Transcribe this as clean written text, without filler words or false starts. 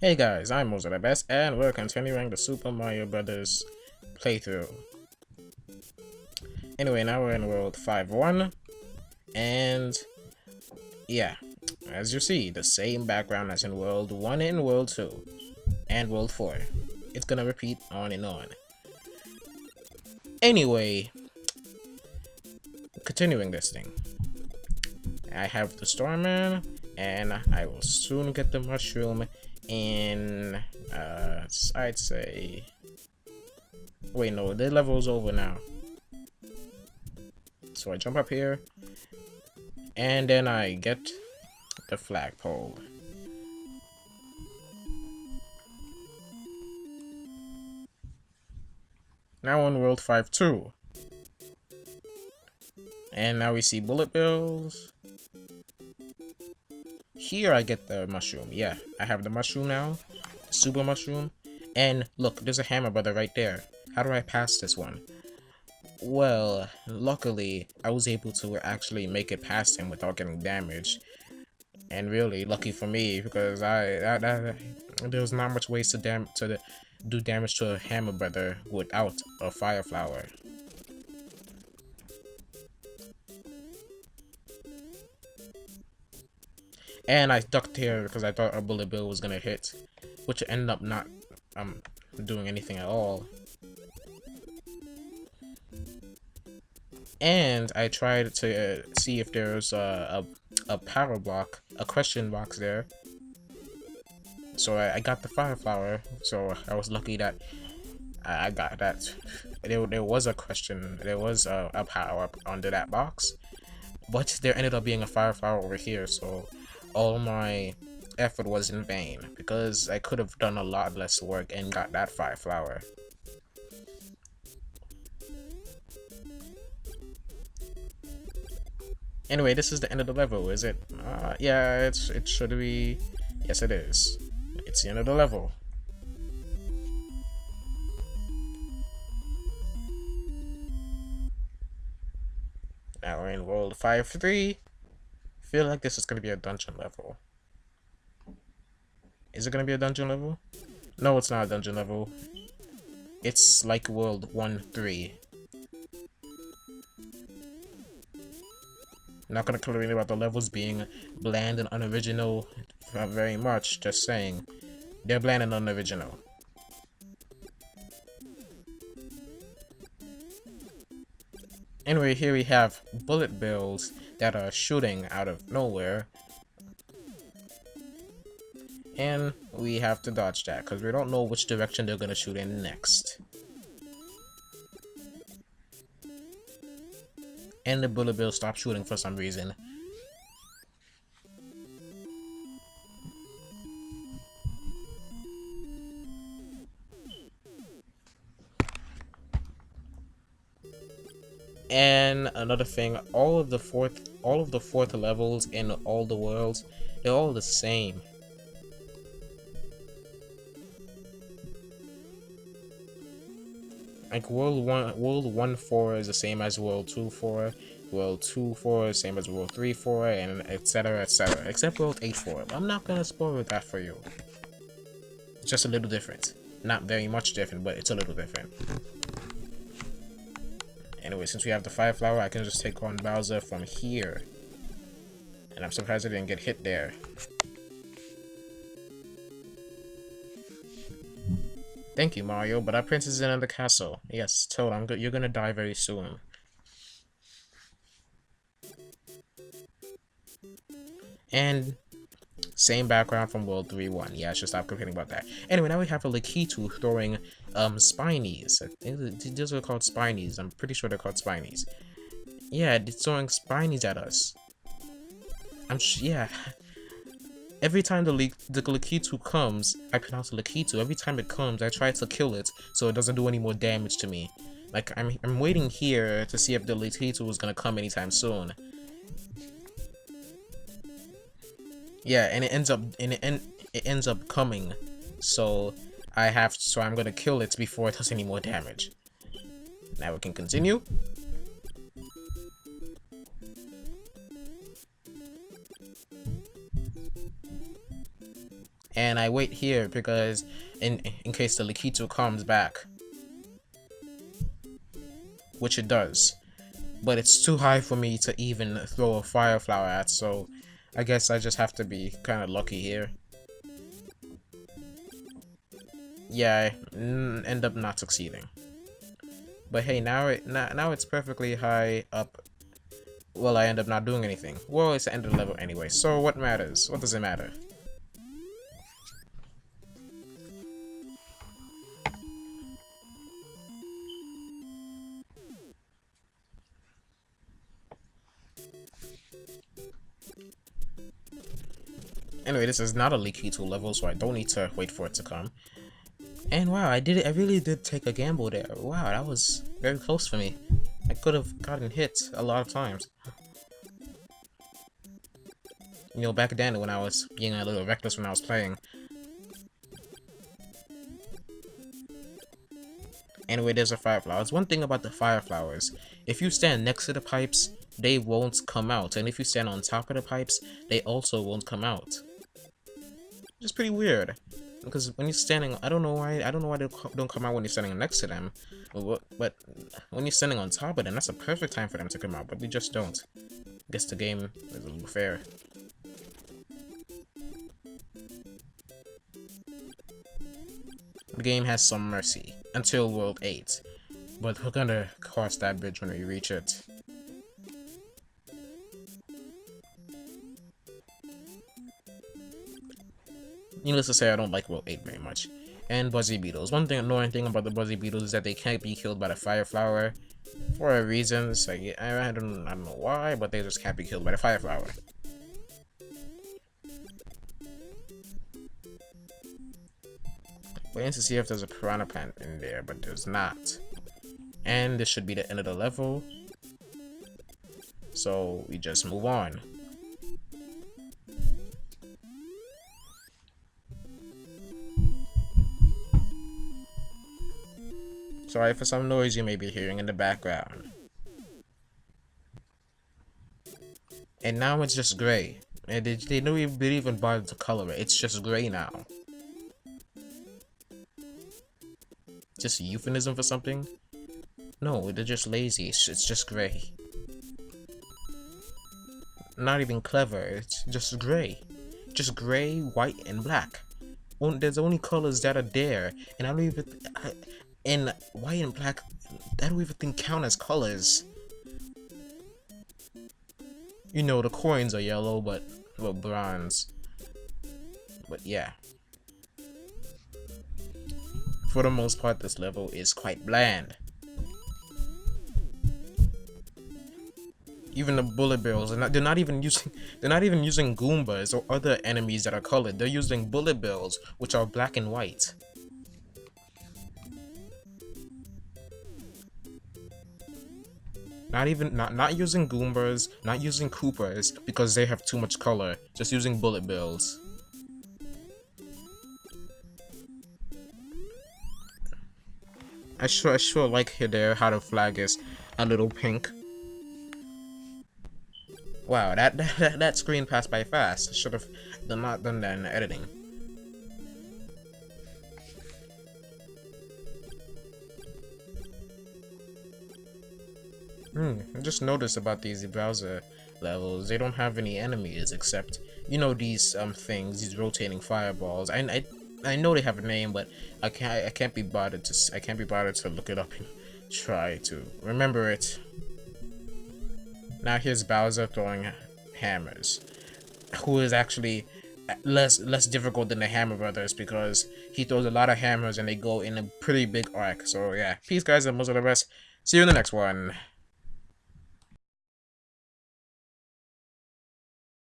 Hey guys, I'm Mozart the Best, and we're continuing the Super Mario Brothers playthrough. Anyway, now we're in World 5-1, and yeah, as you see, the same background as in World 1 and World 2, and World 4. It's gonna repeat on and on. Anyway, continuing this thing. I have the Starman, and I will soon get the Mushroom in, I'd say... Wait, no, the level's over now. So I jump up here, and then I get the flagpole. Now on World 5-2. And now we see bullet bills. Here I get the mushroom. Yeah, I have the mushroom now. The super mushroom. And look, there's a hammer brother right there. How do I pass this one? Well, luckily, I was able to actually make it past him without getting damaged. And really, lucky for me, because there's not much ways to do damage to a hammer brother without a fire flower. And I ducked here because I thought a bullet bill was gonna hit, which ended up not doing anything at all. And I tried to see if there's a power block, a question box there. So I got the fire flower, so I was lucky that I got that. There was a question, there was a power up under that box, but there ended up being a fire flower over here, so all my effort was in vain, because I could have done a lot less work and got that fire flower. Anyway, this is the end of the level, is it? Yeah, it should be. Yes, it is. It's the end of the level. Now we're in World 5-3. Feel like this is gonna be a dungeon level. Is it gonna be a dungeon level? No, it's not a dungeon level. It's like World 1-3. Not gonna complain about the levels being bland and unoriginal very much, just saying. They're bland and unoriginal. Anyway, here we have bullet bills that are shooting out of nowhere. And we have to dodge that, because we don't know which direction they're gonna shoot in next. And the bullet bill stopped shooting for some reason. And another thing, all of the fourth levels in all the worlds, they're all the same. Like World 1-4 is the same as World 2-4, World 2-4 is the same as World 3-4, and etc, etc. Except World 8-4. I'm not gonna spoil that for you. It's just a little different. Not very much different, but it's a little different. Anyway, since we have the fire flower, I can just take on Bowser from here. And I'm surprised I didn't get hit there. Thank you, Mario, but our prince is in the castle. Yes, Toad, you're gonna die very soon. And same background from World 3-1. Yeah, I should stop complaining about that. Anyway, now we have a Lakitu throwing Spinies. I think these are called Spinies. I'm pretty sure they're called Spinies. Yeah, it's throwing Spinies at us. Yeah. Every time the Lakitu comes, I pronounce it Lakitu. Every time it comes, I try to kill it so it doesn't do any more damage to me. Like, I'm waiting here to see if the Lakitu is gonna come anytime soon. Yeah, and it ends up coming. So I'm gonna kill it before it does any more damage. Now we can continue. and I wait here because in case the Lakitu comes back, which it does, but it's too high for me to even throw a fire flower at, so I guess I just have to be kind of lucky here. Yeah, I end up not succeeding. But hey, now it's perfectly high up. Well, I end up not doing anything. Well, it's the end of the level anyway, so what matters? What does it matter? Anyway, this is not a Lakitu level, so I don't need to wait for it to come. And wow, I did it. I really did take a gamble there. Wow, that was very close for me. I could have gotten hit a lot of times. You know, back then when I was being a little reckless when I was playing. Anyway, there's a fire flowers. One thing about the fire flowers, if you stand next to the pipes, they won't come out. And if you stand on top of the pipes, they also won't come out. Which is pretty weird. Because when you're standing, I don't know why they don't come out when you're standing next to them. But when you're standing on top of them, that's a perfect time for them to come out. But they just don't. I guess the game is a little fair. The game has some mercy until World 8, but we're gonna cross that bridge when we reach it. Needless to say, I don't like World 8 very much. And Buzzy Beetles. One annoying thing about the Buzzy Beetles is that they can't be killed by the fire flower for reasons. Like, I don't know why, but they just can't be killed by the fire flower. Waiting to see if there's a piranha plant in there, but there's not. And this should be the end of the level. So we just move on. Sorry for some noise you may be hearing in the background. And now it's just gray. And they didn't even bother to color it. It's just gray now. Just a euphemism for something? No, they're just lazy. It's just gray. Not even clever. It's just gray. Just gray, white, and black. There's only colors that are there, and I don't even. And white and black, I don't even think count as colors. You know, the coins are yellow, but well, bronze. But yeah. For the most part, this level is quite bland. Even the bullet bills, they're not even using Goombas or other enemies that are colored. They're using bullet bills, which are black and white. Not using Goombas, not using Koopas because they have too much color. Just using bullet bills. I sure like there how the flag is a little pink. Wow, that screen passed by fast. Should have not done that in the editing. I just noticed about these Bowser levels. They don't have any enemies except, you know, these things, these rotating fireballs. I know they have a name, but I can't be bothered to look it up and try to remember it. Now here's Bowser throwing hammers, who is actually less difficult than the Hammer Brothers because he throws a lot of hammers and they go in a pretty big arc. So yeah, peace guys and most of the rest. See you in the next one.